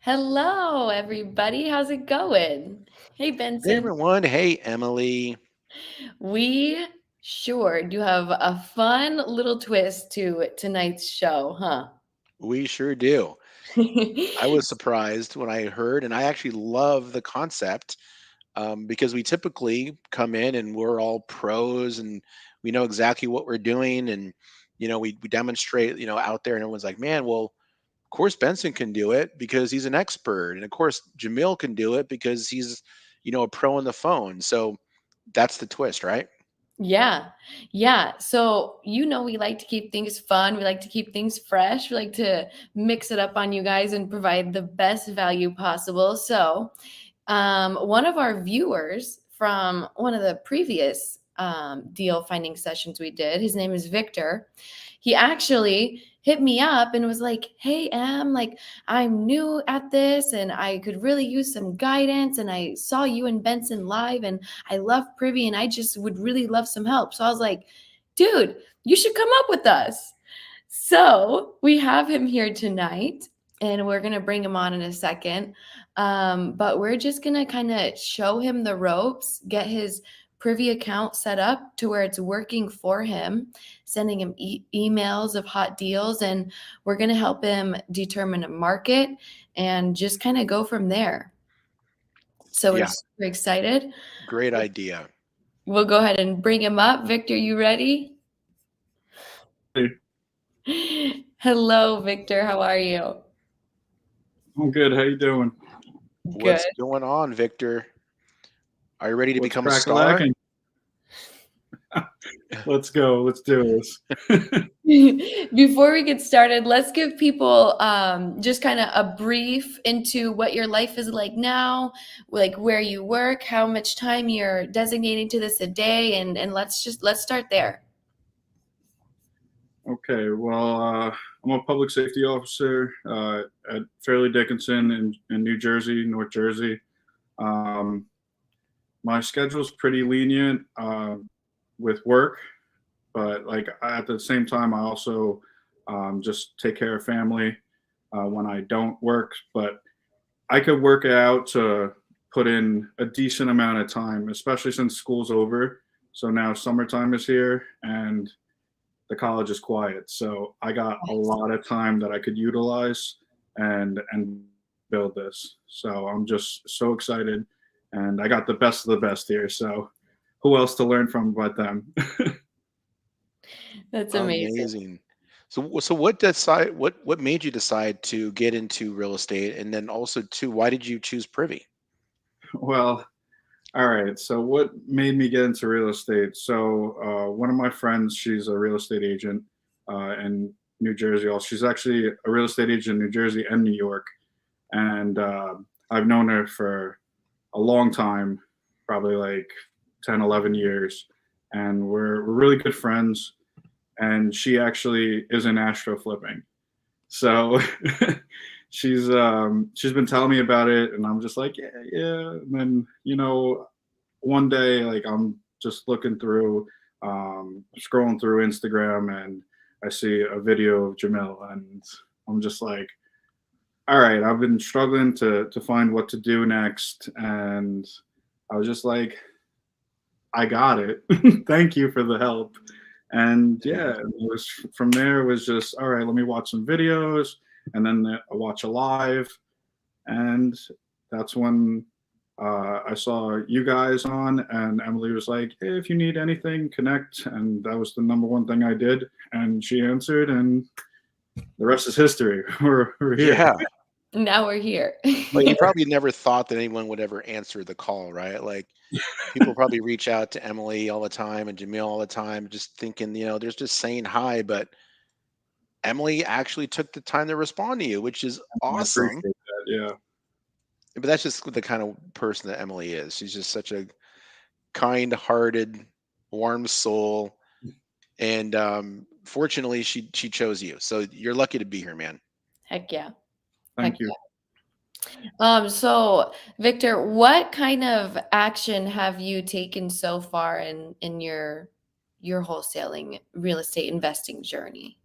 Hello, everybody. How's it going? Hey, Hey Benson. everyone. Hey Emily. We sure do have a fun little twist to tonight's show, huh? We sure do. I was surprised when I heard, and I actually love the concept because we typically come in and we're all pros and we know exactly what we're doing. And, we demonstrate, out there and everyone's like, man, well, of course Benson can do it because he's an expert. And of course Jamil can do it because he's, a pro on the phone. So that's the twist, right? Yeah. Yeah. So, we like to keep things fun. We like to keep things fresh. We like to mix it up on you guys and provide the best value possible. So, one of our viewers from one of the previous deal finding sessions we did, his name is Victor. He actually hit me up and was like, "Hey, Em, like I'm new at this and I could really use some guidance. And I saw you and Benson live and I love Privy and I just would really love some help." So I was like, "Dude, you should come up with us." So we have him here tonight, and we're going to bring him on in a second. But we're just going to kind of show him the ropes, get his Privy account set up to where it's working for him, sending him emails of hot deals, and we're going to help him determine a market and just kind of go from there. So we're Yeah, super excited. great idea. We'll go ahead and bring him up. Victor, you ready? Hey, Hello, Victor. How are you? I'm good. How you doing? Good. What's going on, Victor? Are you ready to What's become a star? crack-a-lacking? Let's go. Let's do this. Before we get started, let's give people just kind of a brief into what your life is like now, like where you work, how much time you're designating to this a day, and let's start there. Okay. Well, I'm a public safety officer at Fairleigh Dickinson in New Jersey, North Jersey. Um, my schedule's pretty lenient with work, but like at the same time, I also just take care of family when I don't work. But I could work it out to put in a decent amount of time, especially since school's over. So now summertime is here and the college is quiet. So I got a lot of time that I could utilize and build this. So I'm just so excited, and I got the best of the best here. So who else to learn from but them? That's amazing. Amazing. So what made you decide to get into real estate, and then also too, why did you choose Privy? Well, all right. So what made me get into real estate? So one of my friends, she's a real estate agent in New Jersey. Also, she's actually a real estate agent in New Jersey and New York, and I've known her for a long time, probably like 10, 11 years, and we're really good friends. And she actually is in astro flipping, so she's been telling me about it, and I'm just like, yeah, yeah. And then one day, like I'm just looking through, scrolling through Instagram, and I see a video of Jamil, and I'm just like, all right, I've been struggling to find what to do next, and I was just like, I got it. Thank you for the help. And yeah, it was from there. It was just all right. Let me watch some videos, and then I watch a live, and that's when I saw you guys on, and Emily was like, "Hey, if you need anything, connect." And that was the number one thing I did, and she answered, and the rest is history. We're here. Yeah. Now we're here. Well, you probably never thought that anyone would ever answer the call, right? Like people probably reach out to Emily all the time and Jamil all the time, just thinking, they're just saying hi, but Emily actually took the time to respond to you, which is I awesome. appreciate that. Yeah. But that's just the kind of person that Emily is. She's just such a kind-hearted, warm soul, and fortunately, she chose you. So you're lucky to be here, man. Heck yeah. Heck Thank you. So Victor, what kind of action have you taken so far in your wholesaling real estate investing journey?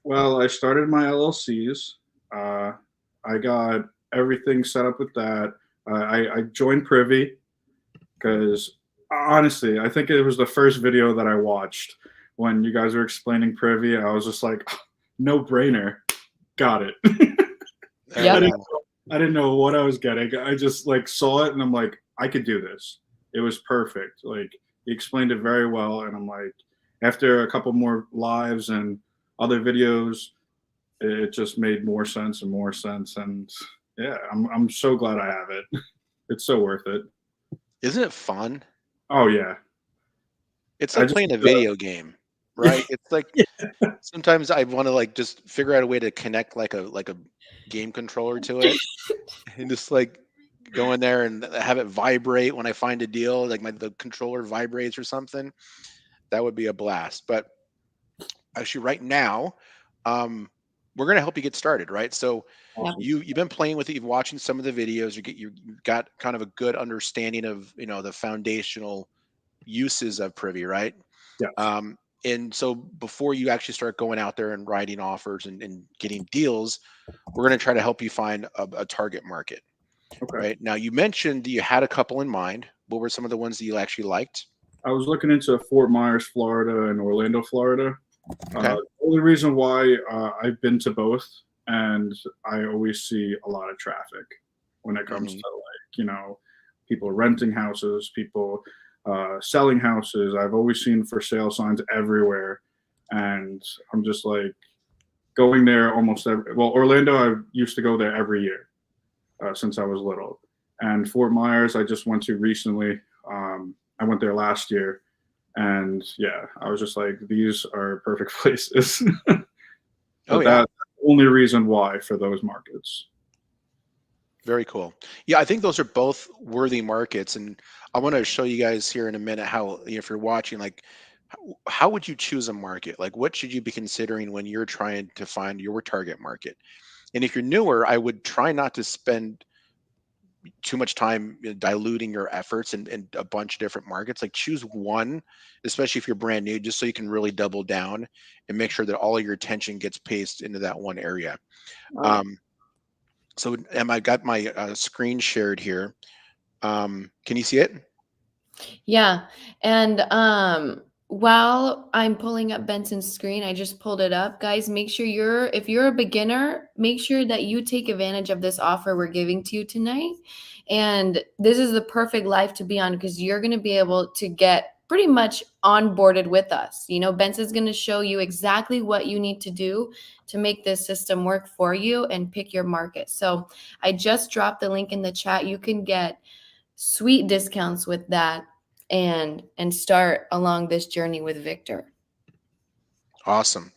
Well, I started my LLCs. Uh, I got everything set up with that. I joined Privy because honestly, I think it was the first video that I watched when you guys were explaining Privy. I was just like, no brainer, got it. I Yep. didn't I didn't know what I was getting. I just like saw it and I'm like, I could do this. It was perfect. Like he explained it very well, and I'm like, after a couple more lives and other videos, it just made more sense and more sense. And yeah, I'm so glad I have it. It's so worth it. Isn't it fun? Oh yeah, It's I like just playing a video game, right? It's like sometimes I want to like just figure out a way to connect like a game controller to it and just like go in there and have it vibrate when I find a deal, like the controller vibrates or something. That would be a blast. But actually right now, um, we're gonna help you get started, right? So Yep. awesome. you've been playing with it, you've watching some of the videos, you've got kind of a good understanding of the foundational uses of Privy, right? Yes. Um, and so before you actually start going out there and writing offers and getting deals, we're going to try to help you find a target market, Okay. right? Now, you mentioned you had a couple in mind. What were some of the ones that you actually liked? I was looking into Fort Myers, Florida, and Orlando, Florida. Okay. The only reason why I've been to both, and I always see a lot of traffic when it comes to Hmm. like people renting houses, people selling houses. I've always seen for sale signs everywhere, and I'm just like going there almost every. Well, Orlando, I used to go there every year since I was little, and Fort Myers, I just went to recently. I went there last year, and yeah, I was just like, these are perfect places. Oh, But yeah. that's the only reason why for those markets. Very cool. Yeah, I think those are both worthy markets. And I want to show you guys here in a minute how, if you're watching, like, how would you choose a market? Like, what should you be considering when you're trying to find your target market? And if you're newer, I would try not to spend too much time diluting your efforts in a bunch of different markets. Like choose one, especially if you're brand new, just so you can really double down and make sure that all of your attention gets paced into that one area. Oh yeah. um, so am I got my screen shared here? Can you see it? Yeah. And while I'm pulling up Benson's screen, I just pulled it up. Guys, make sure if you're a beginner, make sure that you take advantage of this offer we're giving to you tonight. And this is the perfect life to be on because you're going to be able to get pretty much onboarded with us. Benson's going to show you exactly what you need to do to make this system work for you and pick your market. So I just dropped the link in the chat. You can get sweet discounts with that and start along this journey with Victor. Awesome.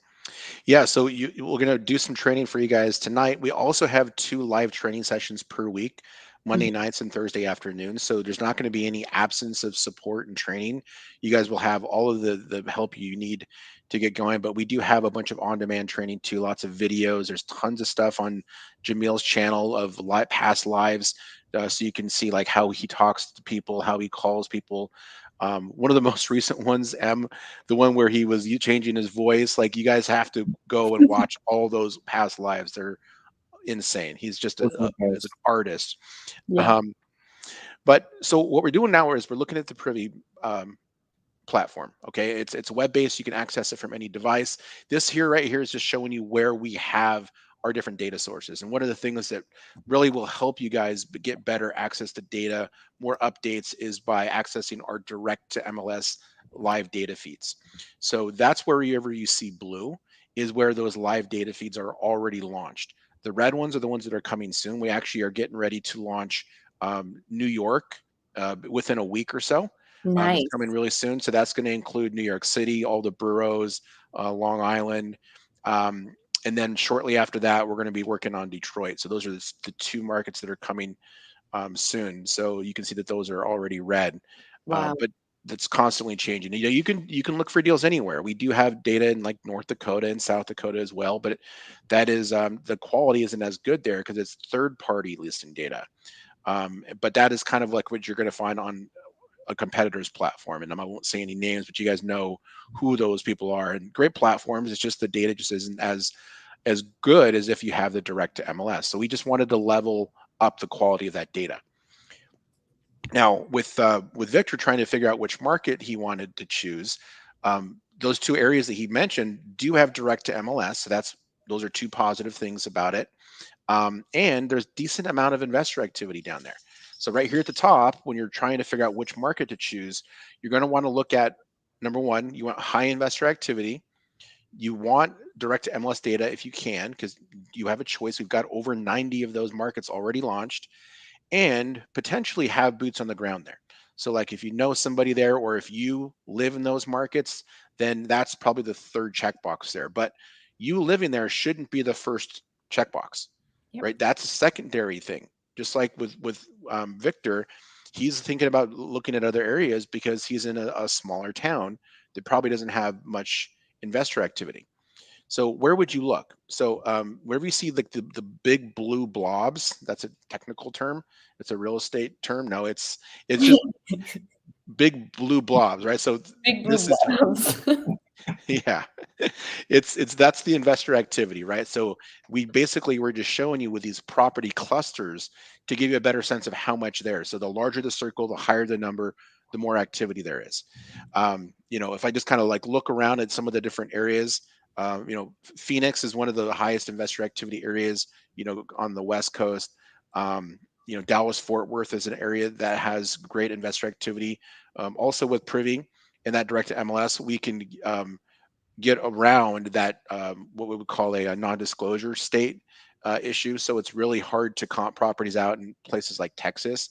Yeah, so we're going to do some training for you guys tonight. We also have 2 live training sessions per week, Monday nights and Thursday afternoons. So there's not going to be any absence of support and training. You guys will have all of the help you need to get going. But we do have a bunch of on-demand training too, lots of videos. There's tons of stuff on Jamil's channel of past lives, so you can see like how he talks to people, how he calls people. One of the most recent ones, the one where he was changing his voice. Like you guys have to go and watch all those past lives. They're insane. He's just What's up, as an guys? artist. Yeah. Um, but so what we're doing now is we're looking at the Privy platform. Okay, it's web based. You can access it from any device. This here right here is just showing you where we have our different data sources, and one of the things that really will help you guys get better access to data, more updates, is by accessing our direct to MLS live data feeds. So that's wherever you see blue is where those live data feeds are already launched. The red ones are the ones that are coming soon. We actually are getting ready to launch New York within a week or so. It's Nice. coming really soon. So that's going to include New York City, all the boroughs, Long Island. Um, and then shortly after that, we're going to be working on Detroit. So those are the 2 markets that are coming soon. So you can see that those are already red. Wow. But that's constantly changing. You can look for deals anywhere. We do have data in like North Dakota and South Dakota as well, but that is the quality isn't as good there because it's third party listing data. But that is kind of like what you're going to find on a competitor's platform, and I won't say any names, but you guys know who those people are. And great platforms, it's just the data just isn't as good as if you have the direct to MLS. So we just wanted to level up the quality of that data. Now, with Victor trying to figure out which market he wanted to choose, those two areas that he mentioned do have direct to MLS, so those are two positive things about it. And there's decent amount of investor activity down there. So right here at the top, when you're trying to figure out which market to choose, you're going to want to look at, number one, you want high investor activity. You want direct to MLS data if you can, because you have a choice. We've got over 90 of those markets already launched, and potentially have boots on the ground there. So like if you know somebody there, or if you live in those markets, then that's probably the third checkbox there. But you living there shouldn't be the first checkbox, Yep. right? That's a secondary thing. Just like with Victor, he's thinking about looking at other areas because he's in a smaller town that probably doesn't have much investor activity. So where would you look? So wherever you see like the big blue blobs, that's a technical term. It's a real estate term. No, it's just big blue blobs, right? So Big blue this is balls. yeah, it's that's the investor activity, right? So we basically were just showing you with these property clusters to give you a better sense of how much there is. So the larger the circle, the higher the number, the more activity there is. If I just kind of like look around at some of the different areas, Phoenix is one of the highest investor activity areas, on the West Coast. Dallas Fort Worth is an area that has great investor activity. Also with Privy and that direct to MLS, we can get around that what we would call a non-disclosure state issue. So it's really hard to comp properties out in places like Texas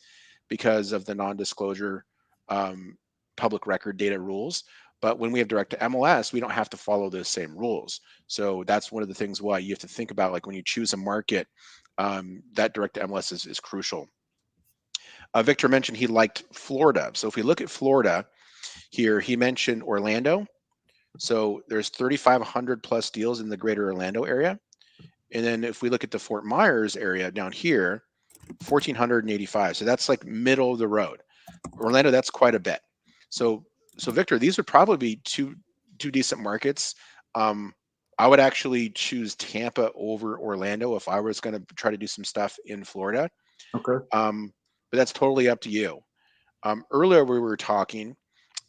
because of the non-disclosure public record data rules. But when we have direct to MLS, we don't have to follow those same rules. So that's one of the things why you have to think about, like when you choose a market, that direct to MLS is crucial. Victor mentioned he liked Florida. So if we look at Florida here, he mentioned Orlando. So there's 3,500 plus deals in the greater Orlando area. And then if we look at the Fort Myers area down here, 1,485. So that's like middle of the road. Orlando, that's quite a bit. So Victor, these would probably be two decent markets. I would actually choose Tampa over Orlando if I was going to try to do some stuff in Florida. Okay. But that's totally up to you. Earlier we were talking,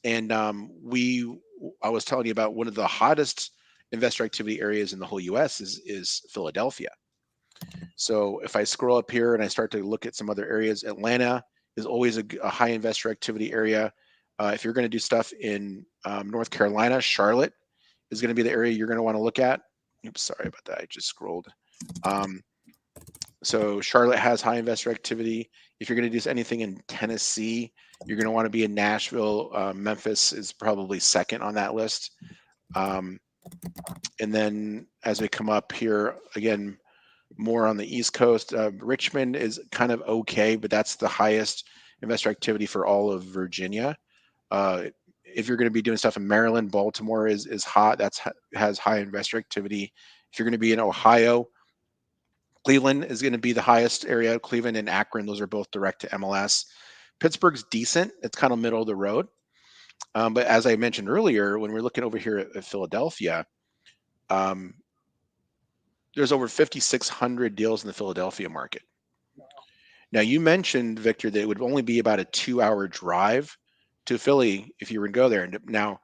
and I was telling you about one of the hottest investor activity areas in the whole U.S. is Philadelphia. So if I scroll up here and I start to look at some other areas, Atlanta is always a high investor activity area. If you're going to do stuff in North Carolina, Charlotte is going to be the area you're going to want to look at. Oops, sorry about that. I just scrolled. So Charlotte has high investor activity. If you're going to do anything in Tennessee, you're going to want to be in Nashville. Memphis is probably second on that list. And then as we come up here, again, more on the East Coast, Richmond is kind of okay, but that's the highest investor activity for all of Virginia. If you're going to be doing stuff in Maryland, Baltimore is hot. Has high investor activity. If you're going to be in Ohio, Cleveland is going to be the highest area. Cleveland and Akron, those are both direct to MLS. Pittsburgh's decent. It's kind of middle of the road. But as I mentioned earlier, when we're looking over here at Philadelphia, there's over 5,600 deals in the Philadelphia market. Now, you mentioned, Victor, that it would only be about a 2-hour drive to Philly if you were to go there. And now,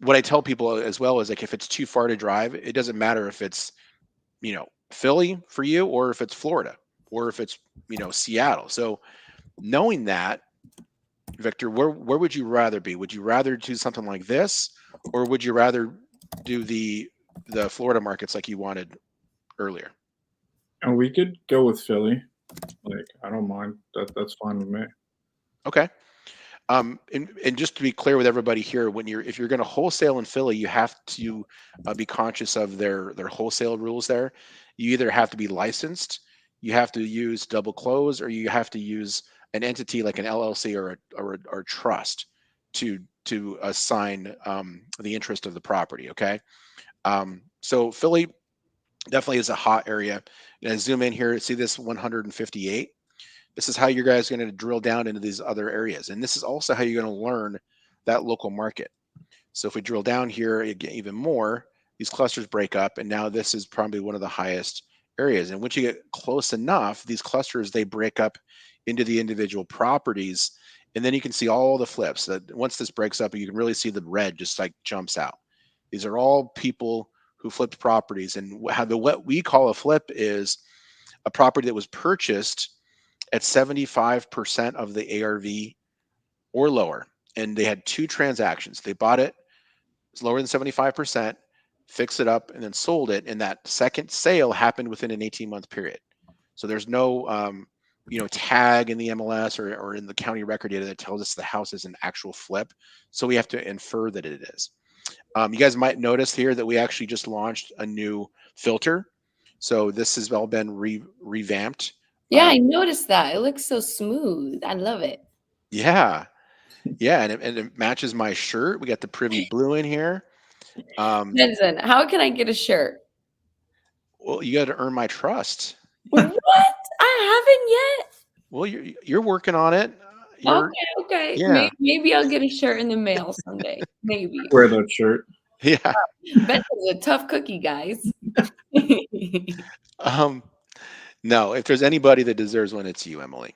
what I tell people as well is, like, if it's too far to drive, it doesn't matter if it's, Philly for you, or if it's Florida, or if it's, Seattle. So knowing that, Victor, where would you rather be? Would you rather do something like this, or would you rather do the Florida markets like you wanted earlier? And we could go with Philly. Like, I don't mind. That's fine with me. Okay. And just to be clear with everybody here, if you're going to wholesale in Philly, you have to be conscious of their wholesale rules there. You either have to be licensed, you have to use double close, or you have to use an entity like an LLC or a trust to assign the interest of the property. Okay. So Philly definitely is a hot area. And I zoom in here, see this 158. This is how you guys are going to drill down into these other areas. And this is also how you're going to learn that local market. So if we drill down here, you get even more, these clusters break up. And now this is probably one of the highest areas. And once you get close enough, these clusters, they break up into the individual properties. And then you can see all the flips. That once this breaks up, you can really see the red just like jumps out. These are all people who flipped properties. And how what we call a flip is a property that was purchased at 75% of the ARV or lower. And they had two transactions. They bought it, it's lower than 75%, fixed it up, and then sold it. And that second sale happened within an 18-month period. So there's no tag in the MLS or in the county record data that tells us the house is an actual flip. So we have to infer that it is. You guys might notice here that we actually just launched a new filter. So this has all been revamped. Yeah, I noticed that. It looks so smooth. I love it. Yeah. Yeah, and it matches my shirt. We got the Privy blue in here. Benson, how can I get a shirt? Well, you got to earn my trust. What? I haven't yet. Well, you're working on it. Okay. Yeah. Maybe I'll get a shirt in the mail someday. Maybe. Wear that shirt. Yeah. Benson's a tough cookie, guys. No, if there's anybody that deserves one, it's you, Emily.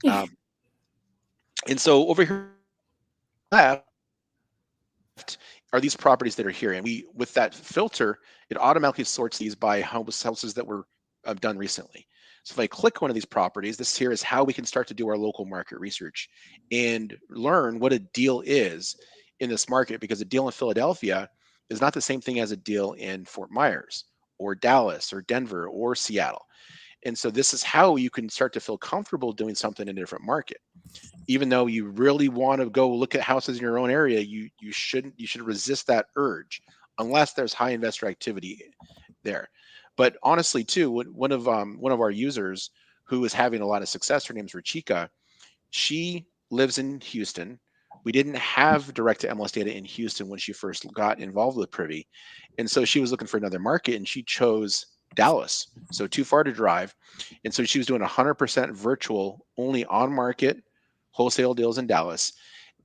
And so over here left are these properties that are here, and we with that filter, it automatically sorts these by houses that were done recently. So if I click one of these properties, this here is how we can start to do our local market research and learn what a deal is in this market, because a deal in Philadelphia is not the same thing as a deal in Fort Myers or Dallas or Denver or Seattle. And so this is how you can start to feel comfortable doing something in a different market. Even though you really want to go look at houses in your own area, you should resist that urge unless there's high investor activity there. But honestly, too, one of our users who is having a lot of success, her name's Rachika. She lives in Houston. We didn't have direct to MLS data in Houston when she first got involved with Privy, and so she was looking for another market, and she chose Dallas, so too far to drive. And so she was doing 100% virtual, only on market wholesale deals in Dallas.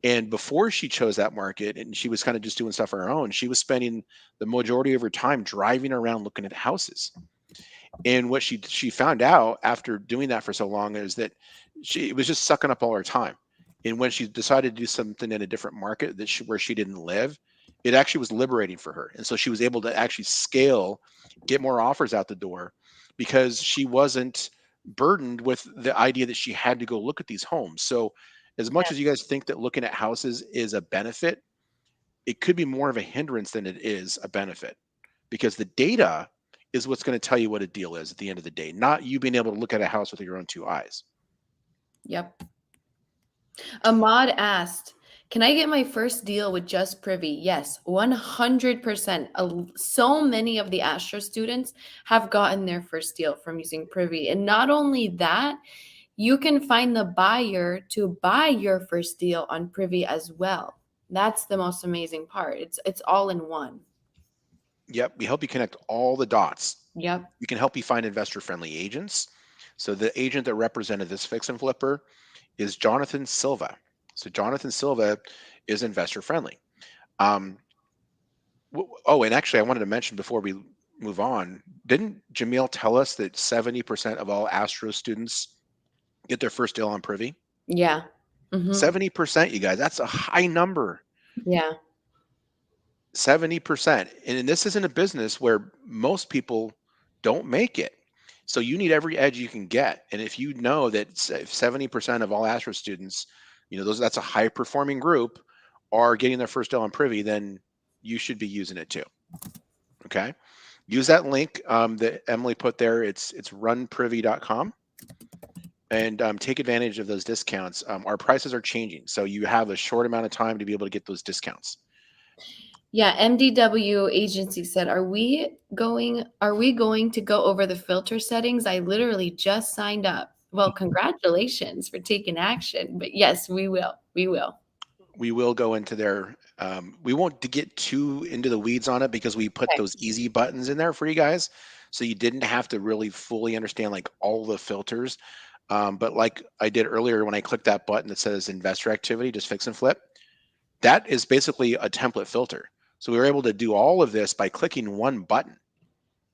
And before she chose that market and she was kind of just doing stuff on her own, she was spending the majority of her time driving around looking at houses. And what she found out after doing that for so long is that it was just sucking up all her time. And when she decided to do something in a different market where she didn't live, it actually was liberating for her. And so she was able to actually scale, get more offers out the door, because she wasn't burdened with the idea that she had to go look at these homes. So as much as you guys think that looking at houses is a benefit, it could be more of a hindrance than it is a benefit, because the data is what's going to tell you what a deal is at the end of the day, not you being able to look at a house with your own two eyes. Yep. Ahmad asked, can I get my first deal with just Privy? Yes, 100%. So many of the Astro students have gotten their first deal from using Privy. And not only that, you can find the buyer to buy your first deal on Privy as well. That's the most amazing part. It's all in one. Yep. We help you connect all the dots. Yep. We can help you find investor-friendly agents. So the agent that represented this fix and flipper is Jonathan Silva. So Jonathan Silva is investor-friendly. And actually, I wanted to mention before we move on, didn't Jamil tell us that 70% of all Astro students get their first deal on Privy? Yeah. 70%, you guys. That's a high number. Yeah. 70%. And this isn't a business where most people don't make it. So you need every edge you can get. And if you know that if 70% of all Astro students, that's a high performing group, are getting their first deal on Privy, then you should be using it too. Okay. Use that link that Emily put there. It's runprivy.com. And take advantage of those discounts. Our prices are changing, so you have a short amount of time to be able to get those discounts. Yeah, MDW agency said, are we going to go over the filter settings? I literally just signed up. Well, congratulations for taking action. But yes, we will. We will go into there. We won't get too into the weeds on it because we put those easy buttons in there for you guys. So you didn't have to really fully understand like all the filters. But like I did earlier, when I clicked that button that says investor activity, just fix and flip, that is basically a template filter. So we were able to do all of this by clicking one button.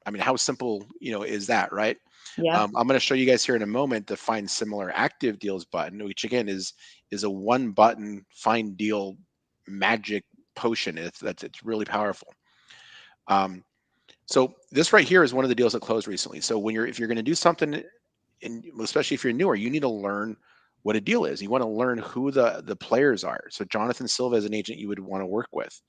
I mean, how simple, is that, right? Yep. I'm going to show you guys here in a moment the find similar active deals button, which again is a one button find deal magic potion. It's really powerful. Um, so this right here is one of the deals that closed recently. So if you're going to do something, and especially if you're newer, you need to learn what a deal is. You want to learn who the players are. So Jonathan Silva is an agent you would want to work with.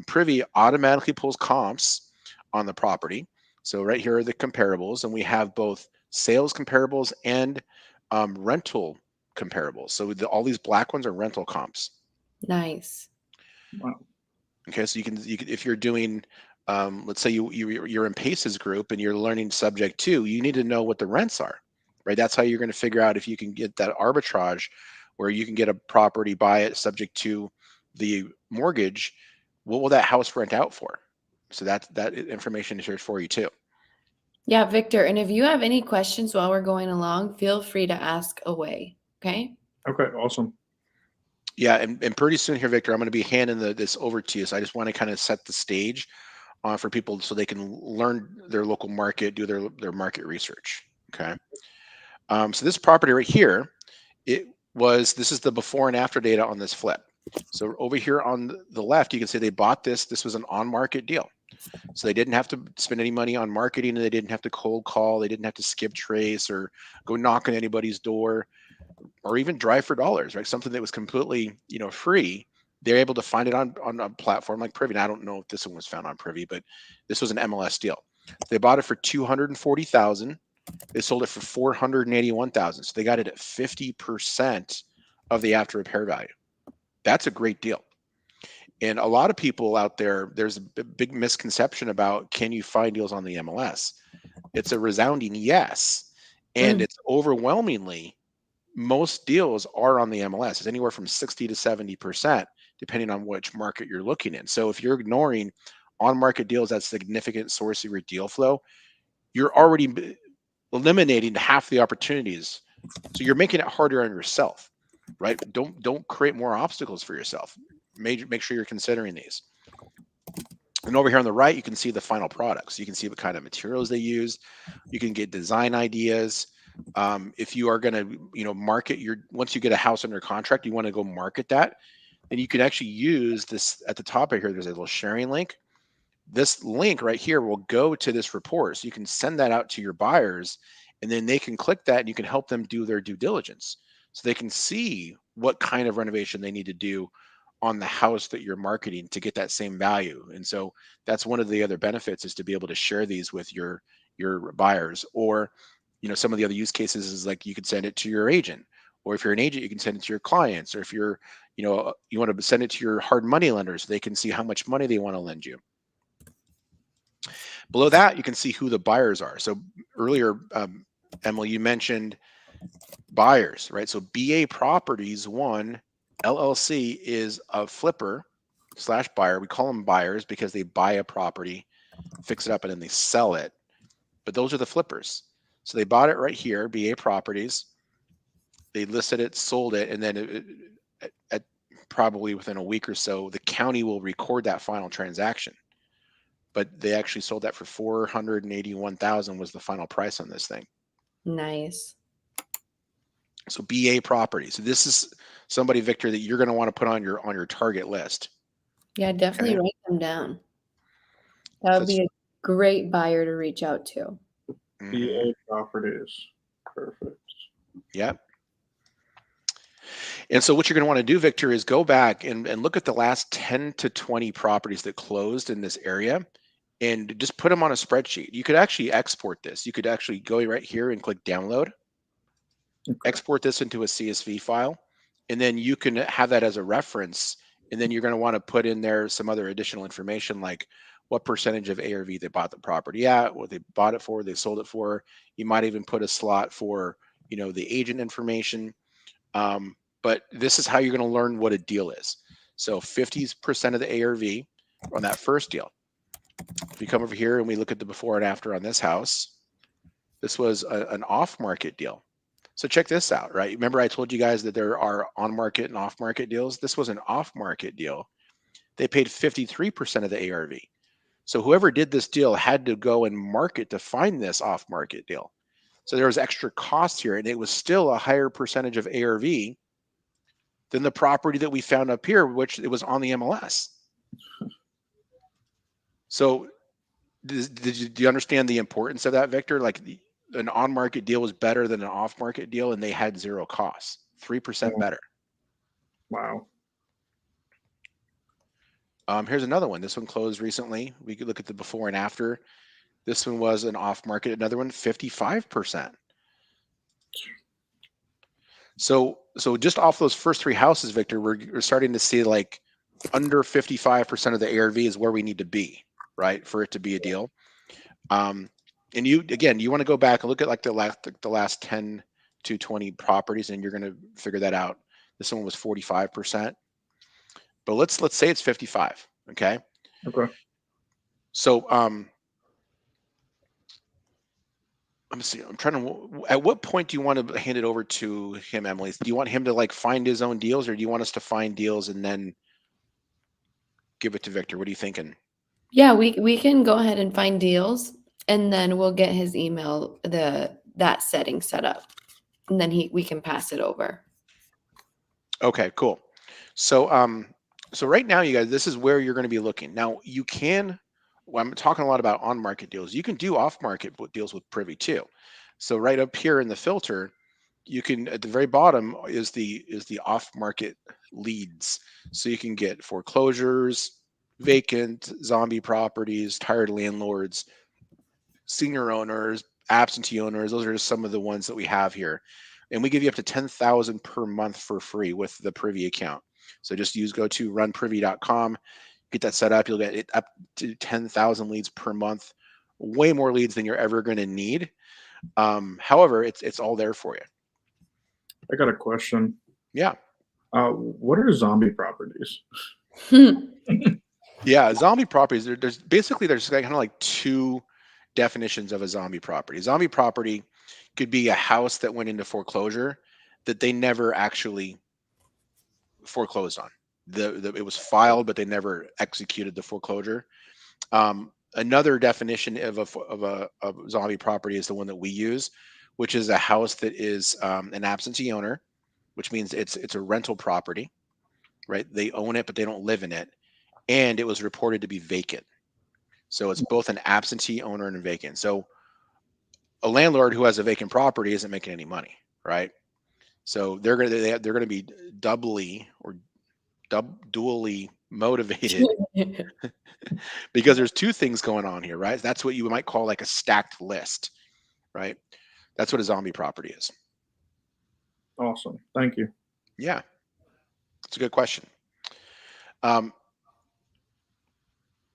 Privy automatically pulls comps on the property. So right here are the comparables, and we have both sales comparables and rental comparables. So all these black ones are rental comps. Nice. Wow. Okay, so you can if you're doing, let's say you're in Pace's group and you're learning subject to, you need to know what the rents are, right? That's how you're going to figure out if you can get that arbitrage, where you can get a property, buy it subject to the mortgage. What will that house rent out for? So that information is here for you too. Yeah, Victor. And if you have any questions while we're going along, feel free to ask away. Okay. Okay, awesome. Yeah, and pretty soon here, Victor, I'm going to be handing this over to you. So I just want to kind of set the stage for people so they can learn their local market, do their market research. Okay. So this property right here, this is the before and after data on this flip. So over here on the left, you can see they bought this. This was an on-market deal. So they didn't have to spend any money on marketing, and they didn't have to cold call. They didn't have to skip trace or go knock on anybody's door, or even drive for dollars, right? Something that was completely, free. They're able to find it on a platform like Privy. And I don't know if this one was found on Privy, but this was an MLS deal. They bought it for 240,000. They sold it for 481,000. So they got it at 50% of the after repair value. That's a great deal. And a lot of people out there, there's a big misconception about, can you find deals on the MLS? It's a resounding yes. And Mm. it's overwhelmingly, most deals are on the MLS. It's anywhere from 60 to 70%, depending on which market you're looking in. So if you're ignoring on-market deals, that's a significant source of your deal flow, you're already eliminating half the opportunities. So you're making it harder on yourself, right? Don't create more obstacles for yourself. Make sure you're considering these. And over here on the right, you can see the final products. You can see what kind of materials they use. You can get design ideas. If you are going to, market once you get a house under contract, you want to go market that, then you can actually use this at the top of here. There's a little sharing link. This link right here will go to this report. So you can send that out to your buyers, and then they can click that and you can help them do their due diligence. So they can see what kind of renovation they need to do on the house that you're marketing to get that same value. And so that's one of the other benefits, is to be able to share these with your buyers. Or, some of the other use cases is like you could send it to your agent, or if you're an agent, you can send it to your clients, or if you're, you want to send it to your hard money lenders, so they can see how much money they want to lend you. Below that, you can see who the buyers are. So earlier, Emily, you mentioned buyers, right? So BA Properties One LLC is a flipper / buyer. We call them buyers because they buy a property, fix it up, and then they sell it. But those are the flippers. So they bought it right here, BA Properties. They listed it, sold it, and then at probably within a week or so, the county will record that final transaction. But they actually sold that for 481,000 was the final price on this thing. Nice. So BA Property. So this is somebody, Victor, that you're going to want to put on your target list. Yeah, definitely Okay. write them down. That would be a great buyer to reach out to. BA Properties. Perfect. Yep. And so what you're going to want to do, Victor, is go back and look at the last 10 to 20 properties that closed in this area and just put them on a spreadsheet. You could actually export this. You could actually go right here and click download, export this into a CSV file, and then you can have that as a reference. And then you're going to want to put in there some other additional information, like what percentage of ARV they bought the property at, what they bought it for, they sold it for. You might even put a slot for, the agent information. But this is how you're going to learn what a deal is. So 50% of the ARV on that first deal. If you come over here and we look at the before and after on this house, this was an off-market deal. So check this out, right? Remember I told you guys that there are on-market and off-market deals? This was an off-market deal. They paid 53% of the ARV. So whoever did this deal had to go and market to find this off-market deal. So there was extra cost here, and it was still a higher percentage of ARV than the property that we found up here, which it was on the MLS. So do you understand the importance of that, Victor? Like an on-market deal was better than an off-market deal, and they had zero costs, 3% better. Wow. Here's another one. This one closed recently. We could look at the before and after. This one was an off-market. Another one, 55%. So just off those first three houses, Victor, we're starting to see like under 55% of the ARV is where we need to be, right, for it to be a deal. And you want to go back and look at like the last 10 to 20 properties, and you're going to figure that out. This one was 45%, but let's say it's 55. Okay. Okay. So let me see. I'm trying to. At what point do you want to hand it over to him, Emily? Do you want him to like find his own deals, or do you want us to find deals and then give it to Victor? What are you thinking? Yeah, we can go ahead and find deals, and then we'll get his email, that setting set up, and then we can pass it over. Okay, cool. So so right now, you guys, this is where you're going to be looking. Now you can. Well, I'm talking a lot about on-market deals. You can do off-market deals with Privy too. So right up here in the filter, you can, at the very bottom is the off-market leads. So you can get foreclosures, vacant, zombie properties, tired landlords, senior owners, absentee owners. Those are just some of the ones that we have here. And we give you up to 10,000 per month for free with the Privy account. So just go to runprivy.com, get that set up. You'll get it up to 10,000 leads per month, way more leads than you're ever going to need. However, it's all there for you. I got a question. Yeah. What are zombie properties? Yeah, zombie properties. There's kind of like two definitions of a zombie property. A zombie property could be a house that went into foreclosure that they never actually foreclosed on. It was filed, but they never executed the foreclosure. Another definition of a zombie property is the one that we use, which is a house that is an absentee owner, which means it's a rental property, right? They own it, but they don't live in it, and it was reported to be vacant. So it's both an absentee owner and a vacant. So a landlord who has a vacant property isn't making any money, right? So they're gonna be doubly or dually motivated because there's two things going on here, right? That's what you might call like a stacked list, right? That's what a zombie property is. Awesome. Thank you. Yeah, it's a good question.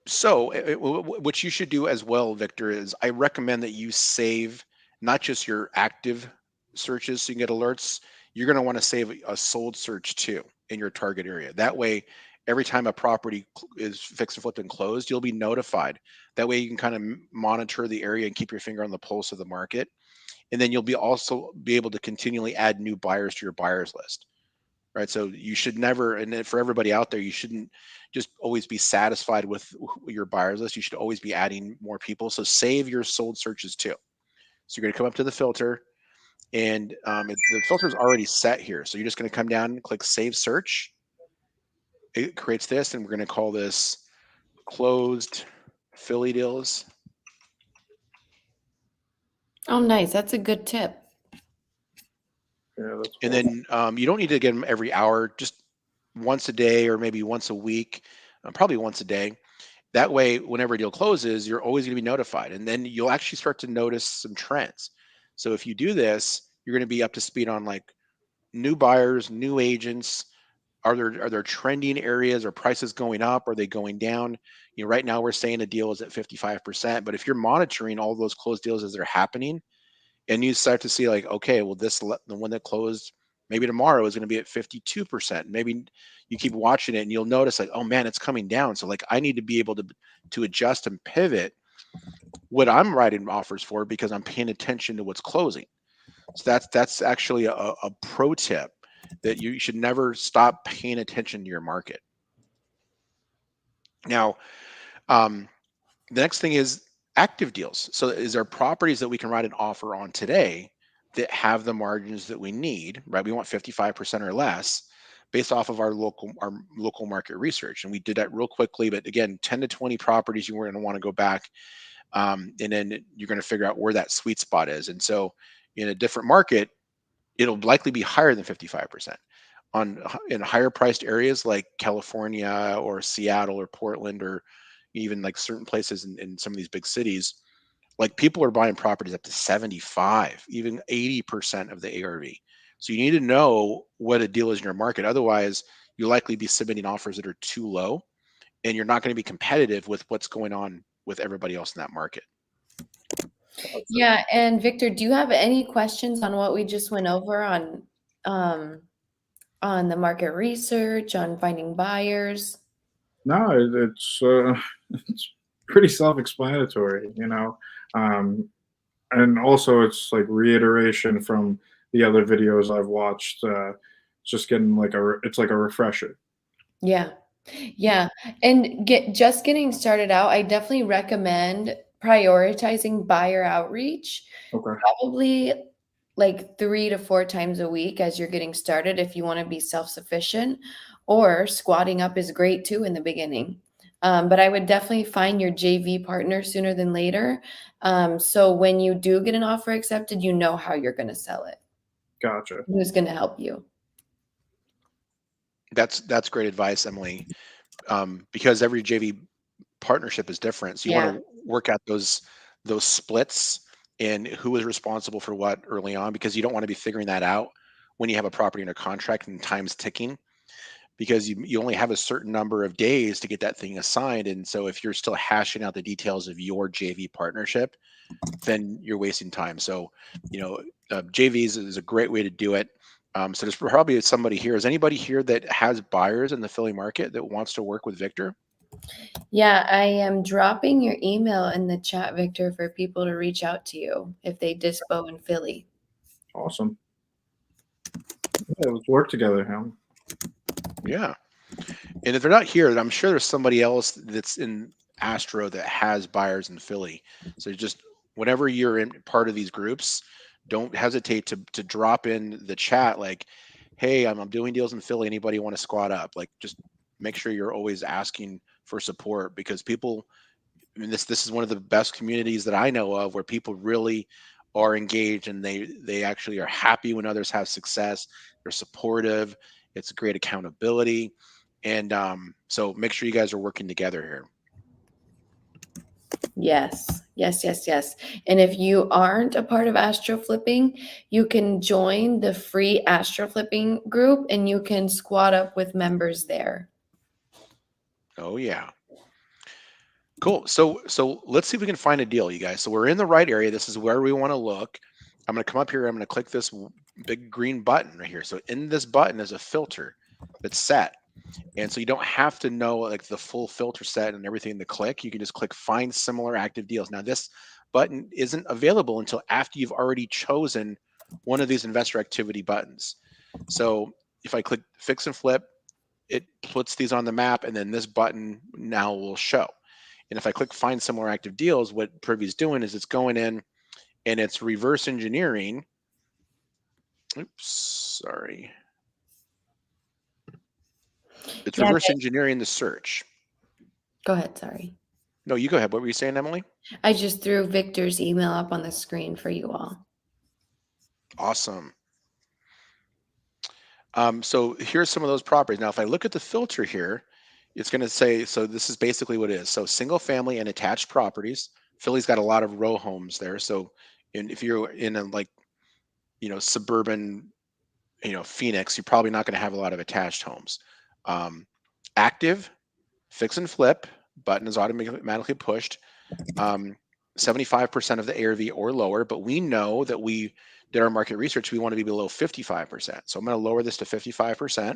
So what you should do as well, Victor, is I recommend that you save not just your active searches so you can get alerts. You're going to want to save a sold search too in your target area. That way, every time a property is fixed and flipped and closed, you'll be notified. That way you can kind of monitor the area and keep your finger on the pulse of the market. And then you'll also be able to continually add new buyers to your buyers list. Right. So you should never, and for everybody out there, you shouldn't just always be satisfied with your buyers list. You should always be adding more people. So save your sold searches too. So you're going to come up to the filter, and the filter is already set here. So you're just going to come down and click save search. It creates this, and we're going to call this closed Philly deals. Oh, nice. That's a good tip. Yeah, that's And cool. then you don't need to get them every hour, just once a day or maybe once a week, probably once a day. That way, whenever a deal closes, you're always going to be notified. And then you'll actually start to notice some trends. So if you do this, you're going to be up to speed on like new buyers, new agents. Are there trending areas? Are prices going up? Are they going down? You know, right now we're saying a deal is at 55%, but if you're monitoring all those closed deals as they're happening, and you start to see like, okay, well, the one that closed maybe tomorrow is going to be at 52%. Maybe you keep watching it and you'll notice like, oh man, it's coming down. So like I need to be able to adjust and pivot what I'm writing offers for because I'm paying attention to what's closing. So that's actually a pro tip that you should never stop paying attention to your market. Now, The next thing is active deals. So is there properties that we can write an offer on today that have the margins that we need, right? We want 55% or less based off of our local market research. And we did that real quickly, but again, 10 to 20 properties you weren't going to want to go back. And then you're going to figure out where that sweet spot is. And so in a different market, it'll likely be higher than 55%. In higher priced areas like California or Seattle or Portland, or even like certain places in some of these big cities, like people are buying properties up to 75, even 80% of the ARV. So you need to know what a deal is in your market. Otherwise, you'll likely be submitting offers that are too low, and you're not going to be competitive with what's going on with everybody else in that market. Yeah, and Victor, do you have any questions on what we just went over um, on the market research, on finding buyers? No, it's it's pretty self-explanatory, you know. Um, and also it's like reiteration from the other videos I've watched. Just getting like it's like a refresher. Yeah. Yeah. And getting started out, I definitely recommend prioritizing buyer outreach, Okay, probably like 3 to 4 times a week as you're getting started if you want to be self-sufficient, or squatting up is great too in the beginning. But I would definitely find your JV partner sooner than later. So when you do get an offer accepted, you know how you're going to sell it, gotcha. who's going to help you. That's great advice, Emily. Because every JV partnership is different. So you want Yeah. to work out those splits and who is responsible for what early on, because you don't want to be figuring that out when you have a property under contract and time's ticking, because you only have a certain number of days to get that thing assigned. And so if you're still hashing out the details of your JV partnership, then you're wasting time. So, JVs is a great way to do it. So there's probably somebody here. Is anybody here that has buyers in the Philly market that wants to work with Victor? Yeah, I am dropping your email in the chat, Victor, for people to reach out to you if they dispo in Philly. Awesome. Yeah, let's work together, Ham. Yeah. And if they're not here, then I'm sure there's somebody else that's in Astro that has buyers in Philly. So just whenever you're in part of these groups, don't hesitate to drop in the chat like, hey, I'm doing deals in Philly. Anybody want to squat up? Like, just make sure you're always asking for support, because people, I mean, this is one of the best communities that I know of where people really are engaged, and they actually are happy when others have success. They're supportive. It's great accountability, and so make sure you guys are working together here. Yes, yes, yes, yes. And if you aren't a part of Astro Flipping, you can join the free Astro Flipping group and you can squat up with members there. Oh yeah. Cool. So let's see if we can find a deal, you guys. So we're in the right area. This is where we want to look. I'm going to come up here. I'm going to click this big green button right here. So in this button is a filter that's set. And so you don't have to know like the full filter set and everything to click. You can just click find similar active deals. Now this button isn't available until after you've already chosen one of these investor activity buttons. So if I click fix and flip, it puts these on the map, and then this button now will show. And if I click find similar active deals, what Privy's doing is it's going in and it's reverse engineering. Oops, sorry. It's Yeah, reverse engineering the search. go ahead. Sorry. No, you go ahead. What were you saying, Emily? I just threw Victor's email up on the screen for you all. Awesome. So here's some of those properties. Now, if I look at the filter here, it's going to say, so this is basically what it is. So single family and attached properties. Philly's got a lot of row homes there. So if you're in a suburban, Phoenix, you're probably not going to have a lot of attached homes. Active, fix and flip, button is automatically pushed. 75% of the ARV or lower, but we know that we did our market research. We want to be below 55%. So I'm going to lower this to 55%.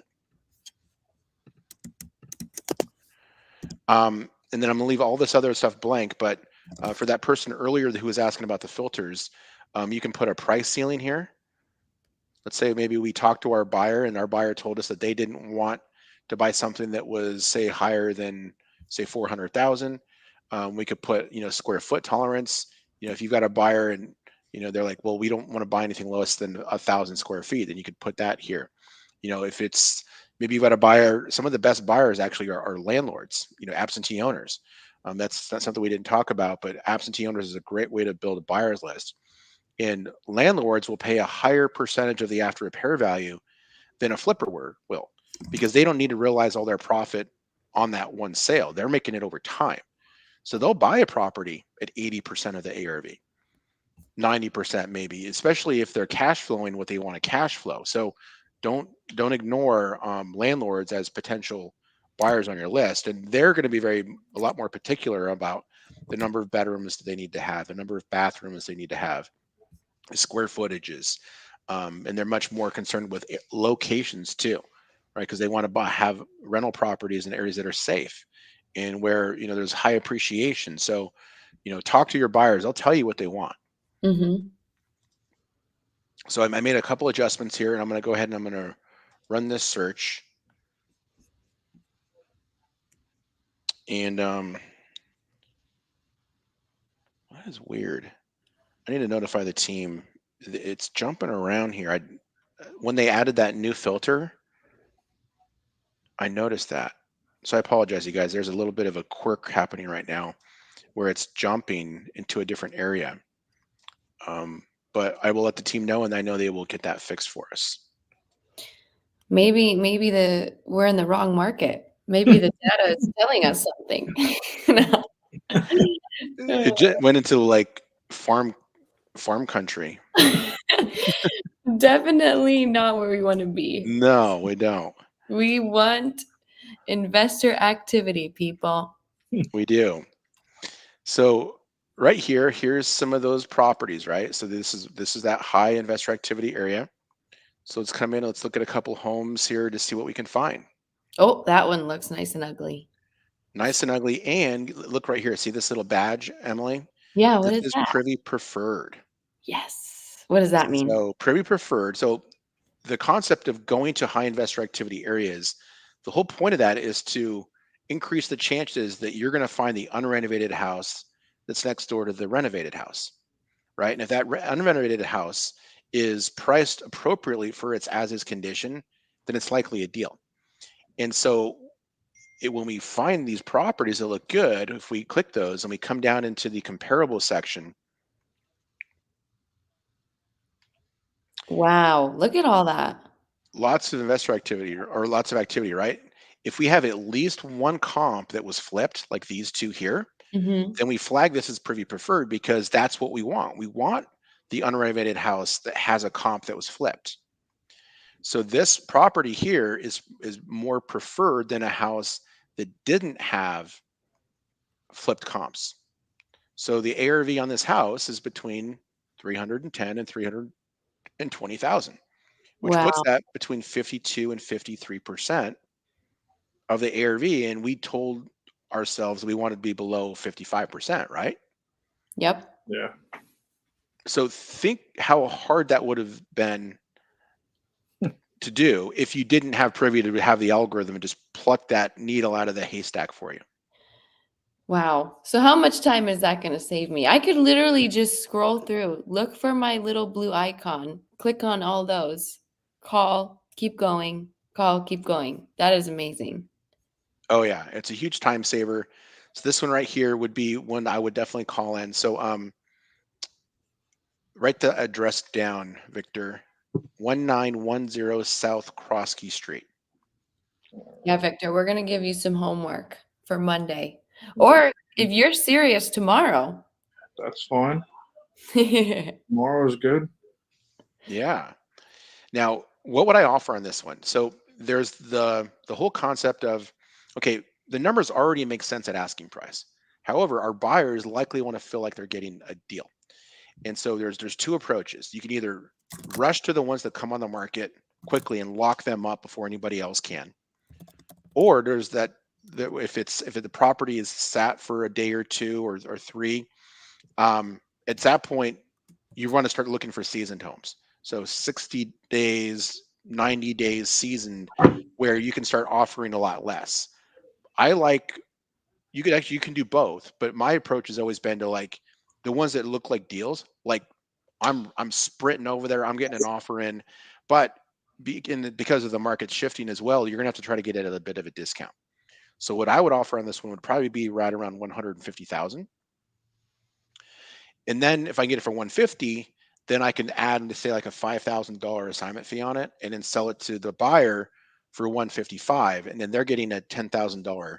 And then I'm going to leave all this other stuff blank. But for that person earlier who was asking about the filters, you can put a price ceiling here. Let's say maybe we talked to our buyer and our buyer told us that they didn't want to buy something that was, say, higher than, say, 400,000. We could put, square foot tolerance. If you've got a buyer and, they're like, well, we don't want to buy anything less than 1,000 square feet, then you could put that here. If it's maybe you've got a buyer, some of the best buyers actually are landlords, absentee owners. That's something we didn't talk about, but absentee owners is a great way to build a buyer's list. And landlords will pay a higher percentage of the after repair value than a flipper will, because they don't need to realize all their profit on that one sale. They're making it over time. So they'll buy a property at 80% of the ARV, 90% maybe, especially if they're cash flowing what they want to cash flow. So don't ignore landlords as potential buyers on your list, and they're going to be a lot more particular about the number of bedrooms that they need to have, the number of bathrooms they need to have, the square footages, and they're much more concerned with locations too, right? Because they want to have rental properties in areas that are safe and where there's high appreciation. So talk to your buyers; they'll tell you what they want. Mm-hmm. So I made a couple adjustments here, and I'm going to go ahead and I'm going to run this search. And that is weird. I need to notify the team. It's jumping around here. When they added that new filter, I noticed that. So I apologize, you guys. There's a little bit of a quirk happening right now where it's jumping into a different area. But I will let the team know, and I know they will get that fixed for us. Maybe we're in the wrong market. Maybe the data is telling us something. It went into like farm country. Definitely not where we want to be. No, we don't. We want investor activity, people. We do. So right here's some of those properties, right? So this is that high investor activity area. So let's come in, let's look at a couple homes here to see what we can find. Oh, that one looks nice and ugly. Nice and ugly. And look right here. See this little badge, Emily? Yeah, what This is is that? privy preferred. Yes. What does that mean? So privy preferred. So the concept of going to high investor activity areas, the whole point of that is to increase the chances that you're going to find the unrenovated house that's next door to the renovated house, right? And if that unrenovated house is priced appropriately for its as-is condition, then it's likely a deal. And so when we find these properties that look good, if we click those and we come down into the comparable section. Wow, look at all that. Lots of investor activity or lots of activity, right? If we have at least one comp that was flipped, like these two here, Mm-hmm. then we flag this as privy preferred because that's what we want. We want the unrenovated house that has a comp that was flipped. So this property here is more preferred than a house that didn't have flipped comps. So the ARV on this house is between 310 and 320,000, which puts Wow. that between 52 and 53% of the ARV. And we told ourselves we wanted to be below 55%, right? Yep. Yeah. So think how hard that would have been to do if you didn't have privy to have the algorithm and just pluck that needle out of the haystack for you. Wow. So how much time is that going to save me? I could literally just scroll through, look for my little blue icon, click on all those, call, keep going, call, keep going. That is amazing. Oh yeah, it's a huge time saver. So this one right here would be one I would definitely call in. So write the address down, Victor. 1910 South Krosky Street. Yeah, Victor, we're going to give you some homework for Monday. Or if you're serious, tomorrow. That's fine. Yeah. Tomorrow's good. Yeah. Now, what would I offer on this one? So there's the whole concept of, okay, the numbers already make sense at asking price. However, our buyers likely want to feel like they're getting a deal. And so there's two approaches. You can either rush to the ones that come on the market quickly and lock them up before anybody else can. Or there's that if the property is sat for a day or two or three, at that point you want to start looking for seasoned homes. So 60 days, 90 days seasoned, where you can start offering a lot less. I like you can do both, but my approach has always been to like the ones that look like deals. Like I'm sprinting over there, I'm getting an offer in, but because of the market shifting as well, you're gonna have to try to get it at a bit of a discount. So what I would offer on this one would probably be right around 150,000. And then if I get it for 150, then I can add, say, like a $5,000 assignment fee on it, and then sell it to the buyer for 155, and then they're getting a $10,000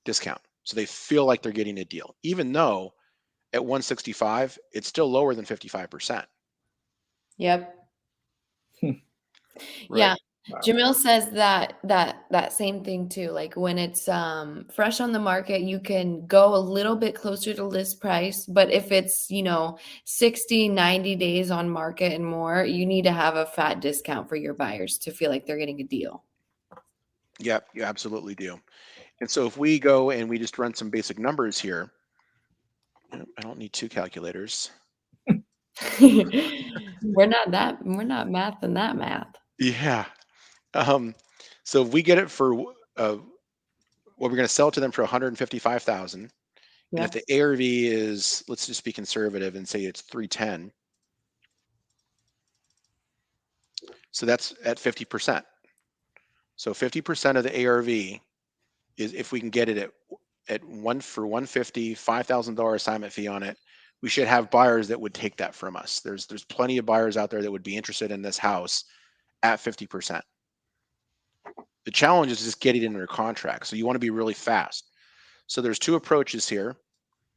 discount. So they feel like they're getting a deal, even though at 165, it's still lower than 55%. Yep. Right. Yeah. Wow. Jamil says that same thing too. Like when it's fresh on the market, you can go a little bit closer to list price, but if it's, 60, 90 days on market and more, you need to have a fat discount for your buyers to feel like they're getting a deal. Yep, you absolutely do. And so if we go and we just run some basic numbers here, I don't need two calculators. We're not math and that math. Yeah. So if we get it for we're going to sell to them for 155,000, and if Yep. the ARV is, let's just be conservative and say it's 310, so that's at 50%. So 50% of the ARV is, if we can get it at one for 150, $5,000 assignment fee on it, we should have buyers that would take that from us. There's plenty of buyers out there that would be interested in this house at 50%. The challenge is just getting it under contract. So you want to be really fast. So there's two approaches here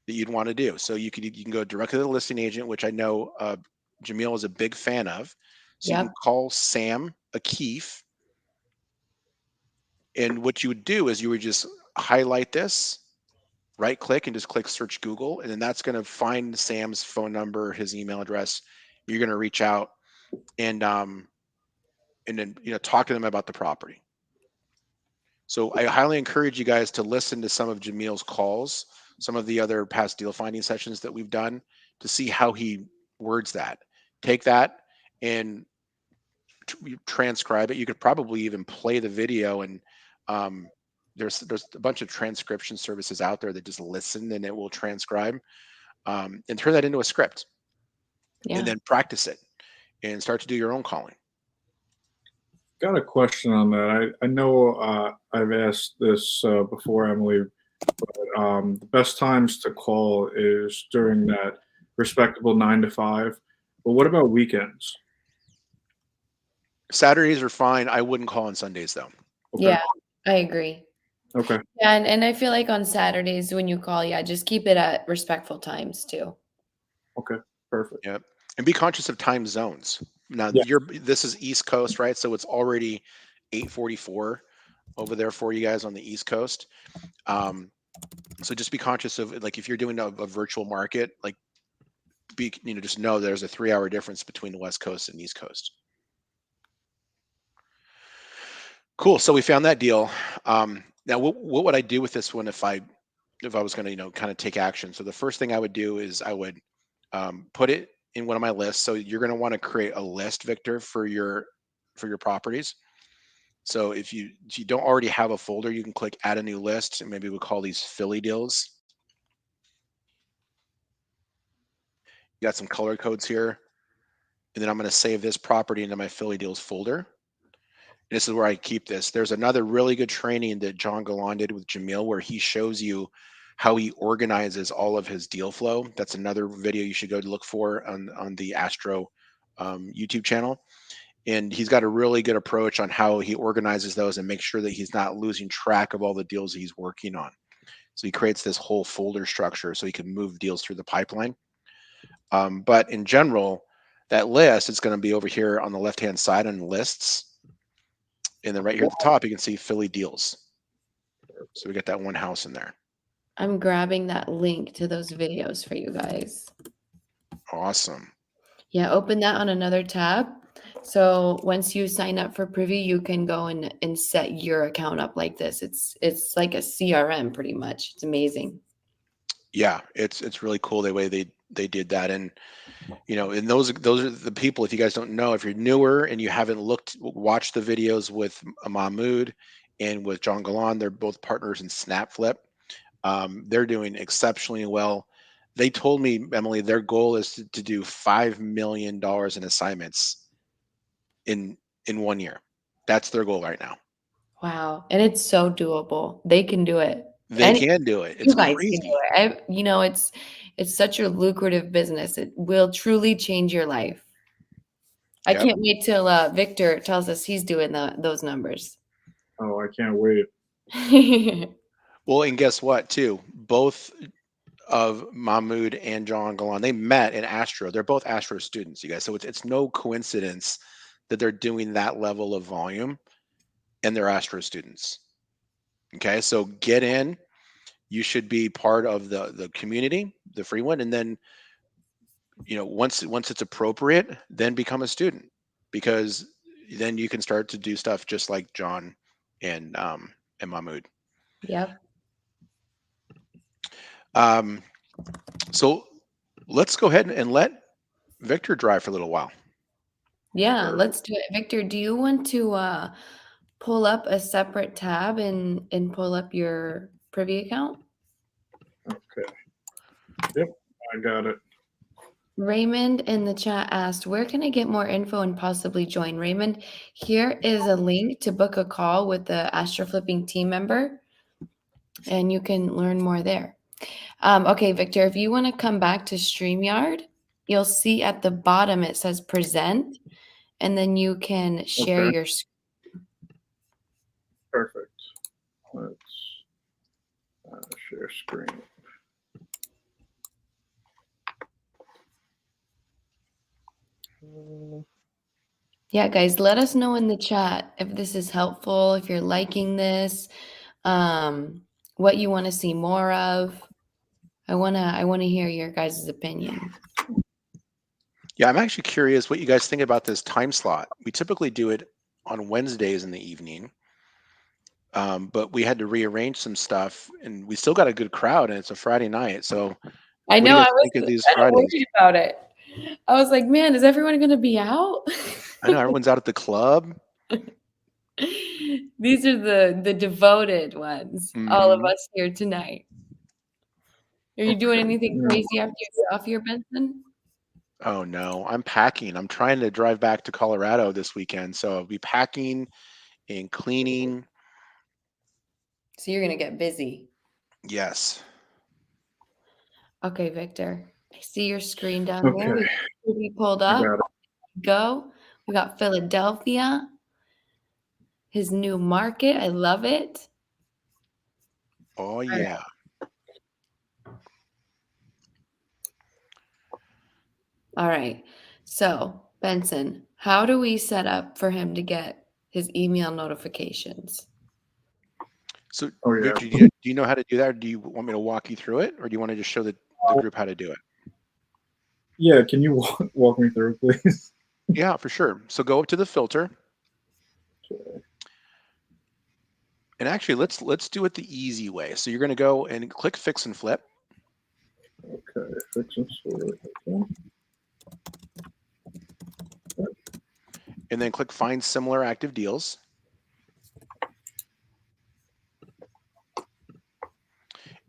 that you'd want to do. So you can go directly to the listing agent, which I know Jamil is a big fan of. So you can Yep. call Sam O'Keefe, and what you would do is you would just highlight this, right click, and just click search Google, and then that's going to find Sam's phone number, his email address. You're going to reach out and then talk to them about the property. So I highly encourage you guys to listen to some of Jamil's calls, some of the other past deal finding sessions that we've done, to see how he words that. Take that and transcribe it. You could probably even play the video, and there's a bunch of transcription services out there that just listen and it will transcribe, and turn that into a script, and Yeah. then practice it and start to do your own calling. Got a question on that. I know I've asked this before, Emily, but the best times to call is during that respectable 9 to 5. But what about weekends? Saturdays are fine. I wouldn't call on Sundays though. Okay. Yeah, I agree. Okay. Yeah, and I feel like on Saturdays when you call, yeah, just keep it at respectful times too. Okay. Perfect. Yep. And be conscious of time zones. Now Yeah. this is East Coast, right? So it's already 8:44 over there for you guys on the East Coast. So just be conscious of, like, if you're doing a virtual market, like just know there's a 3-hour difference between the West Coast and East Coast. Cool. So we found that deal. Now what would I do with this one if I was going to, kind of take action? So the first thing I would do is I would put it in one of my lists. So you're going to want to create a list, Victor, for your properties. So if you don't already have a folder, you can click add a new list, and maybe we'll call these Philly deals. You got some color codes here. And then I'm going to save this property into my Philly deals folder. And this is where I keep this. There's another really good training that John Galan did with Jamil, where he shows you how he organizes all of his deal flow. That's another video you should go to look for on the Astro YouTube channel. And he's got a really good approach on how he organizes those and makes sure that he's not losing track of all the deals he's working on. So he creates this whole folder structure so he can move deals through the pipeline. But in general, that list is going to be over here on the left-hand side on lists. And then right here at the top, you can see Philly deals. So we got that one house in there. I'm grabbing that link to those videos for you guys. Awesome. Yeah, open that on another tab. So once you sign up for Privy, you can go and set your account up like this. It's like a CRM pretty much. It's amazing. Yeah, it's really cool the way they did that. And and those are the people, if you guys don't know, if you're newer and you haven't watched the videos with Mahmoud and with John Galan, they're both partners in SnapFlip. They're doing exceptionally well. They told me, Emily, their goal is to do $5 million in assignments in 1 year. That's their goal right now. Wow. And it's so doable. They can do it. They And can do it. It's you guys can do crazy. it. It's such a lucrative business. It will truly change your life. I Yep. can't wait till Victor tells us he's doing those numbers. Oh, I can't wait. Well, and guess what, too? Both of Mahmoud and John Galan, they met in Astro. They're both Astro students, you guys. So it's no coincidence that they're doing that level of volume and they're Astro students. Okay, so get in. You should be part of the community, the free one, and then once it's appropriate, then become a student, because then you can start to do stuff just like John and Mahmoud. Yep. So let's go ahead and let Victor drive for a little while. Yeah, Or, let's do it. Victor, do you want to pull up a separate tab and pull up your Privy account? okay. Yep, I got it. Raymond in the chat asked, where can I get more info and possibly join? Raymond, here is a link to book a call with the Astro Flipping team member, and you can learn more there. Okay, Victor, if you want to come back to StreamYard, you'll see at the bottom it says present, and then you can share Okay. your screen. Perfect. Let's share screen. Yeah, guys, let us know in the chat if this is helpful, if you're liking this, what you want to see more of. I wanna hear your guys' opinion. Yeah, I'm actually curious what you guys think about this time slot. We typically do it on Wednesdays in the evening, but we had to rearrange some stuff, and we still got a good crowd, and it's a Friday night. So, I what do know you I guys was think of these kind of Fridays? worried about it. I was like, man, is everyone gonna be out? I know everyone's out at the club. These are the devoted ones, all of Hmm. us here tonight. Are you doing anything Yeah. crazy after you get off here, Benson? Oh no, I'm packing. I'm trying to drive back to Colorado this weekend, so I'll be packing and cleaning. So you're gonna get busy. Yes. Okay, Victor. I see your screen down there. Okay, We pulled I up. got it. Go. We got Philadelphia, his new market. I love it. Oh All right. yeah. All right. So, Benson, how do we set up for him to get his email notifications? So, Oh yeah. Victor, do you know how to do that, or do you want me to walk you through it, or do you want to just show the group how to do it? Yeah, can you walk me through, please? Yeah, for sure. So go up to the filter, Okay. and actually let's do it the easy way. So you're going to go and click fix and flip, Okay. Fix and sort. Okay. and then click find similar active deals.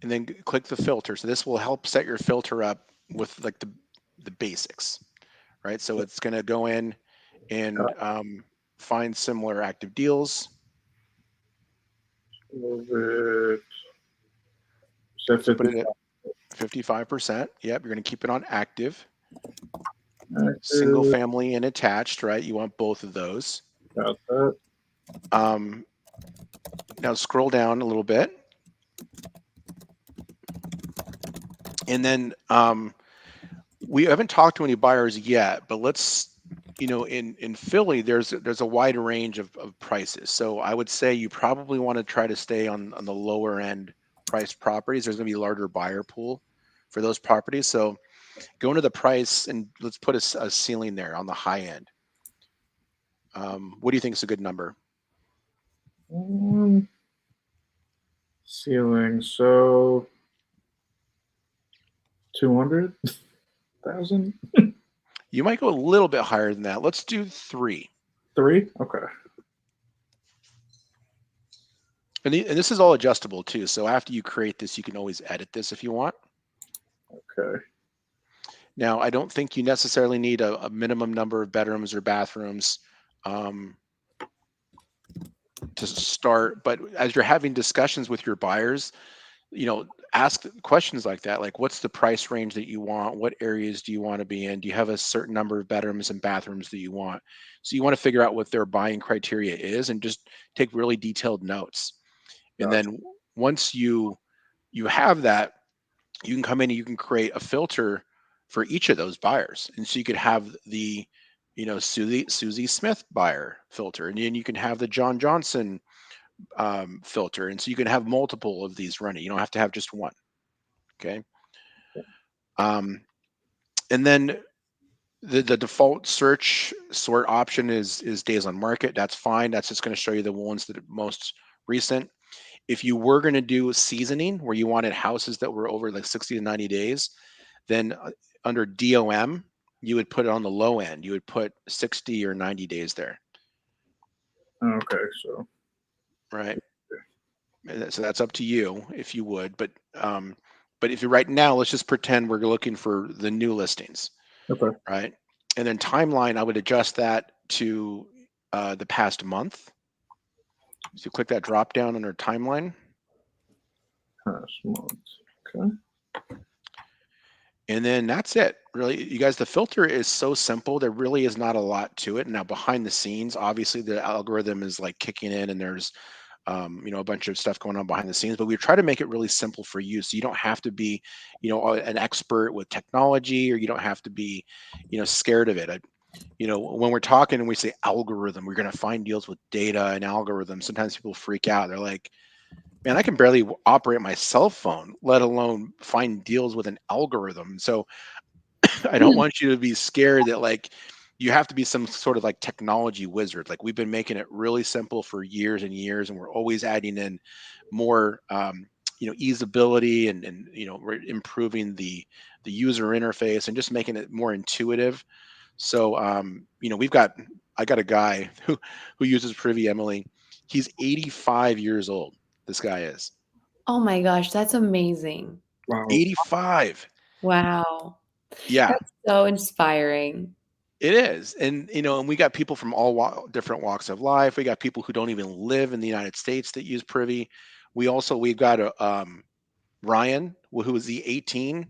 And then click the filter. So this will help set your filter up with like the basics, right? So it's going to go in and find similar active deals. Move it. So put it at 55%. Yep, you're going to keep it on active. Single family and attached, right? You want both of those. Got that. Now scroll down a little bit. And then we haven't talked to any buyers yet, but let's, in Philly, there's a wide range of prices. So I would say you probably want to try to stay on the lower end priced properties. There's going to be a larger buyer pool for those properties. So go into the price and let's put a ceiling there on the high end. What do you think is a good number? Ceiling. So 200,000. You might go a little bit higher than that. Let's do 3. 3. Okay. And this is all adjustable too. So after you create this, you can always edit this if you want. Okay. Now, I don't think you necessarily need a minimum number of bedrooms or bathrooms um, to start, but as you're having discussions with your buyers, ask questions like that, like what's the price range that you want? What areas do you want to be in? Do you have a certain number of bedrooms and bathrooms that you want? So you want to figure out what their buying criteria is and just take really detailed notes. And Gotcha. then once you have that, you can come in and you can create a filter for each of those buyers. And so you could have the Susie Smith buyer filter, and then you can have the John Johnson filter, and so you can have multiple of these running. You don't have to have just one. Okay. um, and then the default search sort option is days on market. That's fine. That's just going to show you the ones that are most recent. If you were going to do seasoning where you wanted houses that were over like 60 to 90 days, then under DOM, you would put it on the low end. You would put 60 or 90 days there. Okay. So. Right. So that's up to you if you would, but if you right now, let's just pretend we're looking for the new listings, Okay. right? And then timeline, I would adjust that to the past month. So you click that drop down under timeline. Past month. Okay. And then that's it. Really, you guys, the filter is so simple. There really is not a lot to it. Now, behind the scenes, obviously, the algorithm is like kicking in, and there's a bunch of stuff going on behind the scenes. But we try to make it really simple for you, so you don't have to be, an expert with technology, or you don't have to be, scared of it. When we're talking and we say algorithm, we're going to find deals with data and algorithms. Sometimes people freak out. They're like, man, I can barely operate my cell phone, let alone find deals with an algorithm. So I don't want you to be scared that like you have to be some sort of like technology wizard. Like we've been making it really simple for years and years, and we're always adding in more, easeability and we're improving the user interface and just making it more intuitive. So I got a guy who uses Privy, Emily. He's 85 years old. This guy is Oh my gosh, that's amazing. Wow. 85. Wow. Yeah, That's so inspiring. it is. And we got people from all different walks of life. We got people who don't even live in the United States that use Privy. We've got a Ryan, who was the 18,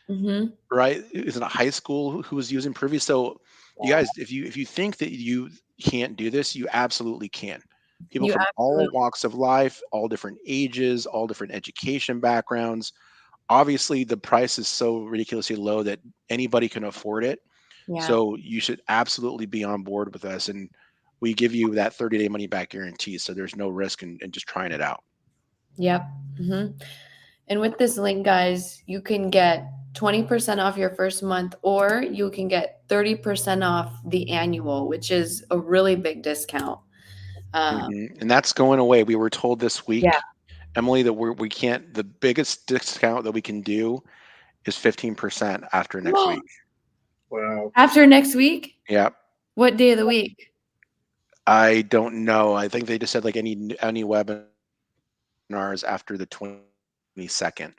Mhm. right? Is in a high school who was using Privy. So you Wow. guys, if you think that you can't do this, you absolutely can. People You from all absolutely walks of life, all different ages, all different education backgrounds. Obviously, the price is so ridiculously low that anybody can afford it. yeah. So you should absolutely be on board with us, and we give you that 30-day money back guarantee. So there's no risk in just trying it out. Yep. Mhm. And with this link, guys, you can get 20% off your first month, or you can get 30% off the annual, which is a really big discount. And that's going away. We were told this Yeah. week, Emily, that we can't. The biggest discount that we can do is 15% after next week. Wow. After next week? Yeah, What day of the week? I don't know. I think they just said like any webinars after the 22nd.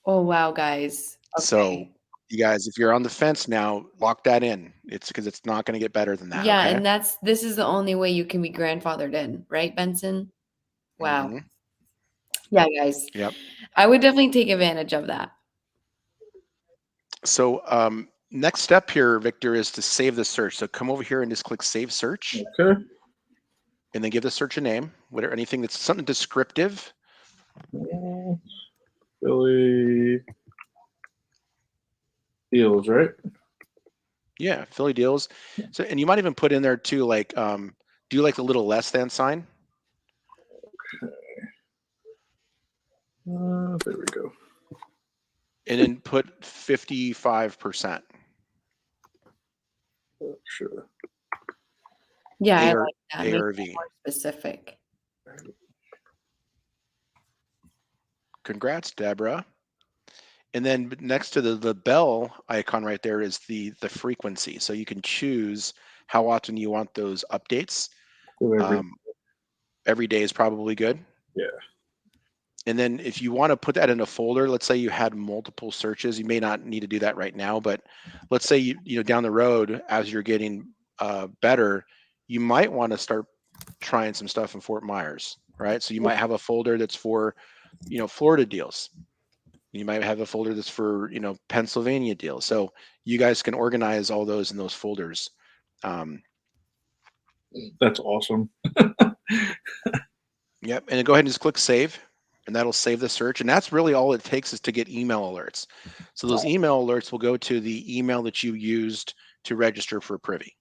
Oh, wow, guys. So Okay. you guys, if you're on the fence now, lock that in. It's because it's not going to get better than that. Yeah, Okay. and this is the only way you can be grandfathered in, right, Benson? Wow. hmm Yeah, guys. Yep. I would definitely take advantage of that. So next step here, Victor, is to save the search. So come over here and just click Save Search, Okay. and then give the search a name. Whatever, anything that's something descriptive. Philly deals, right? Yeah, Philly deals. So, and you might even put in there too, like, do like the little less than sign. There we go. And then put 55%. Sure. Yeah, I AR, like that. Make it ARV. more specific. Congrats, Deborah. And then next to the bell icon right there is the frequency. So you can choose how often you want those updates. So Every day is probably good. Yeah. And then if you want to put that in a folder, let's say you had multiple searches, you may not need to do that right now, but let's say you down the road as you're getting better, you might want to start trying some stuff in Fort Myers, right? So you might have a folder that's for, Florida deals. You might have a folder that's for, Pennsylvania deals. So you guys can organize all those in those folders. Um, That's awesome. Yep, and then go ahead and just click save, and that'll save the search. And that's really all it takes is to get email alerts. So those email alerts will go to the email that you used to register for Privy.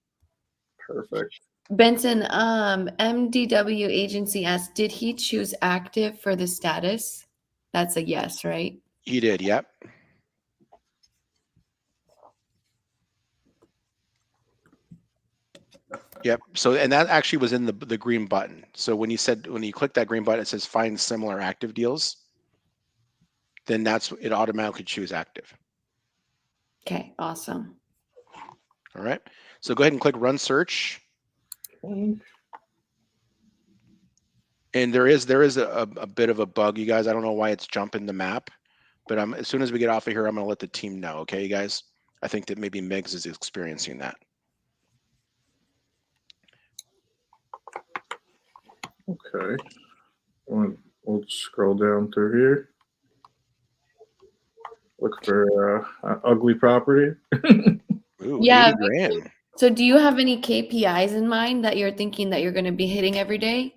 Perfect. Benson, MDW agency asked, did he choose active for the status? That's a yes, right? He did, yep. Yep. So, and that actually was in the green button. So when you click that green button, it says find similar active deals. Then it automatically choose active. Okay, awesome. All right. So go ahead and click run search. And there is a bit of a bug, you guys. I don't know why it's jumping the map, but as soon as we get off of here, I'm going to let the team know. Okay, you guys. I think that maybe Migs is experiencing that. Okay. We'll scroll down through here. Look for ugly property. Ooh, Yeah. 80 grand. So do you have any KPIs in mind that you're thinking that you're going to be hitting every day?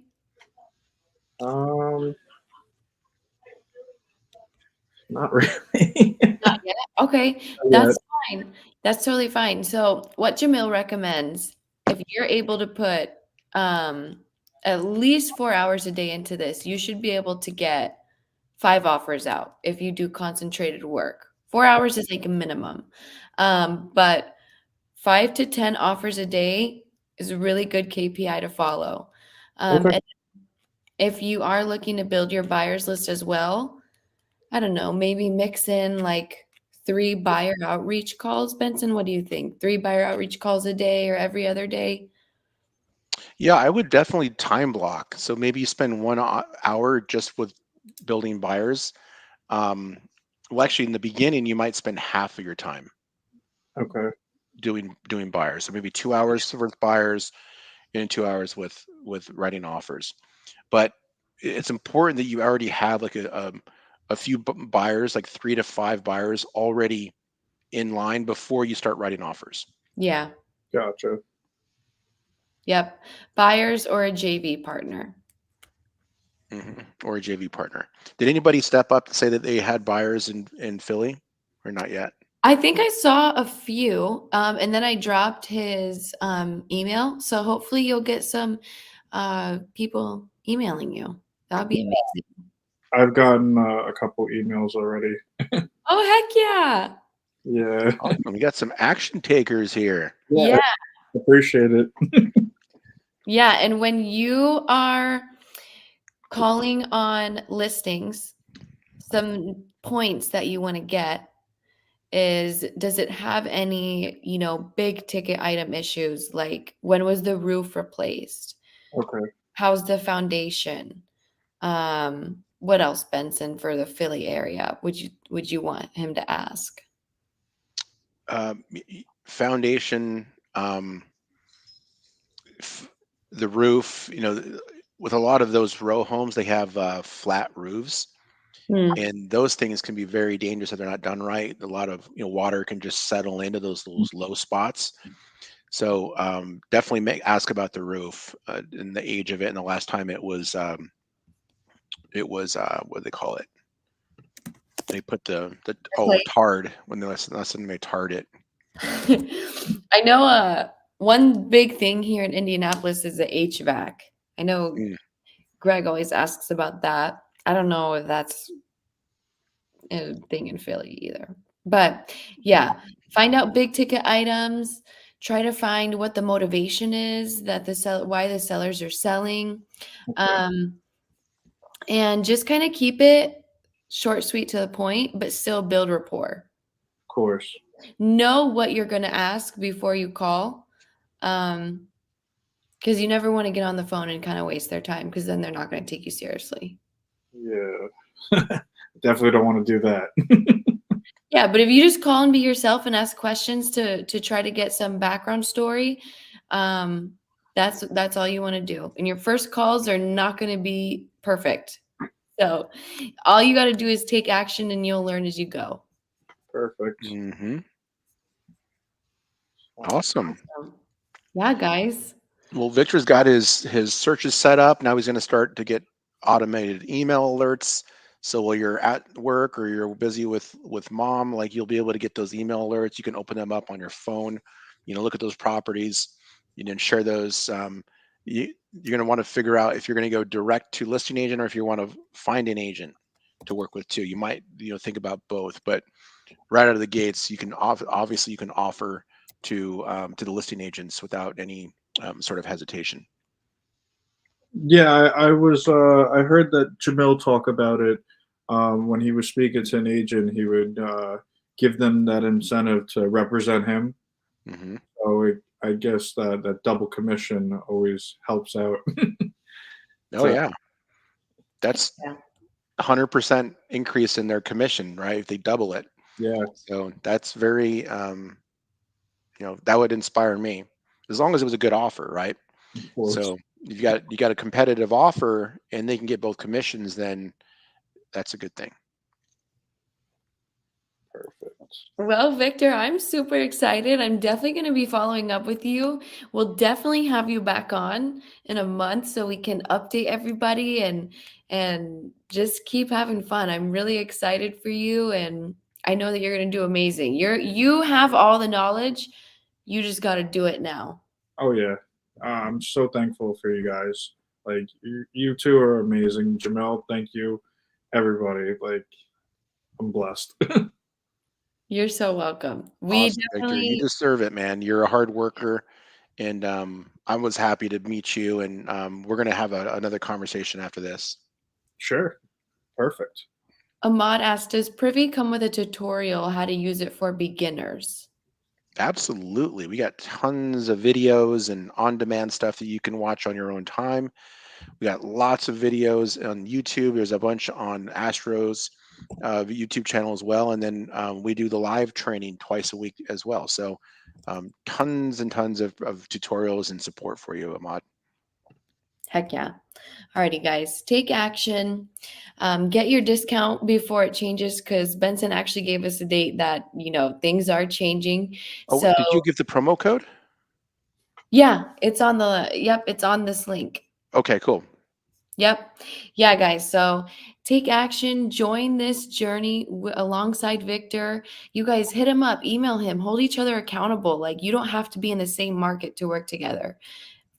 Not really. Not yet. Okay, that's fine. That's totally fine. So what Jamil recommends, if you're able to put at least 4 hours a day into this, you should be able to get 5 offers out if you do concentrated work. 4 hours is like a minimum. But 5 to 10 offers a day is a really good KPI to follow. Okay. And if you are looking to build your buyers list as well, I don't know, maybe mix in like 3 buyer outreach calls. Benson, what do you think? 3 buyer outreach calls a day or every other day? Yeah, I would definitely time block. So maybe you spend 1 hour just with building buyers. Well, actually, in the beginning, you might spend half of your time Okay. doing buyers. So maybe 2 hours with buyers and 2 hours with writing offers. But it's important that you already have like a few buyers, like 3 to 5 buyers already in line before you start writing offers. Yeah. Gotcha. Yep. Buyers or a JV partner. Or a JV partner. Did anybody step up to say that they had buyers in Philly or not yet? I think I saw a few, and then I dropped his email. So hopefully you'll get some people emailing you. That would be amazing. I've gotten a couple emails already. Oh, heck yeah. Yeah. Awesome. We got some action takers here. Yeah. Appreciate it. Yeah. And when you are calling on listings, some points that you want to get is, does it have any, big ticket item issues? Like, when was the roof replaced? Okay. How's the foundation? What else, Benson, for the Philly area would you want him to ask? Foundation, the roof, with a lot of those row homes, they have flat roofs. And those things can be very dangerous if they're not done right. A lot of water can just settle into those low spots. So definitely ask about the roof and the age of it. And the last time it was what do they call it? They put tarred when they last time they tarred it. I know one big thing here in Indianapolis is the HVAC. I know Greg always asks about that. I don't know if that's a thing in Philly either. But yeah, find out big ticket items. Try to find what the motivation is that why the sellers are selling. And just kind of keep it short, sweet, to the point, but still build rapport. Of course. Know what you're going to ask before you call. Because you never want to get on the phone and kind of waste their time, because then they're not going to take you seriously. Yeah. Definitely don't want to do that. Yeah, but if you just call and be yourself and ask questions to try to get some background story, um, that's all you want to do. And your first calls are not going to be perfect. So all you got to do is take action, and you'll learn as you go. Perfect. Hmm. Awesome. Awesome. Yeah, guys. Well, Victor's got his searches set up. Now he's going to start to get automated email alerts. So while you're at work or you're busy with mom, like you'll be able to get those email alerts. You can open them up on your phone. Look at those properties. Share those. You're going to want to figure out if you're going to go direct to listing agent or if you want to find an agent to work with too. You might think about both, but right out of the gates, you can obviously you can offer to the listing agents without any sort of hesitation. Yeah, I heard that Jamil talk about it when he was speaking to an agent. He would give them that incentive to represent him. Hmm. So I guess that double commission always helps out. Oh So yeah, that's Yeah. 100% increase in their commission, right? If they double it, yeah, so that's very that would inspire me as long as it was a good offer, right? of course. So you got a competitive offer and they can get both commissions, then that's a good thing. Perfect. Well, Victor, I'm super excited. I'm definitely going to be following up with you. We'll definitely have you back on in a month so we can update everybody and just keep having fun. I'm really excited for you, and I know that you're going to do amazing. You have all the knowledge. You just got to do it now. Oh yeah, I'm so thankful for you guys. Like you two are amazing. Jamel, thank you. Everybody, like I'm blessed. You're so welcome. We Awesome, Victor. You definitely deserve it, man. You're a hard worker, and I was happy to meet you. And we're gonna have another conversation after this. Sure, perfect. Ahmad asked, does Privy come with a tutorial how to use it for beginners? Absolutely, we got tons of videos and on-demand stuff that you can watch on your own time. We got lots of videos on YouTube. There's a bunch on Astro's YouTube channel as well, and then we do the live training twice a week as well. So tons and tons of tutorials and support for you, Ahmad. Heck yeah. Alrighty, guys, take action. Get your discount before it changes because Benson actually gave us a date that, things are changing. Oh, So, did you give the promo code? yeah, it's on this link. Okay, cool. Yep. Yeah, guys. So take action, join this journey alongside Victor. You guys hit him up, email him, hold each other accountable. Like, you don't have to be in the same market to work together.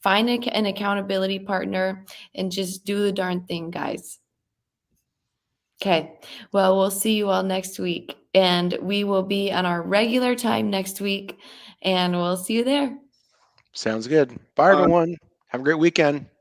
Find an accountability partner and just do the darn thing, guys. Okay. Well, we'll see you all next week. And we will be on our regular time next week. And we'll see you there. Sounds good. Bye, everyone. Have a great weekend.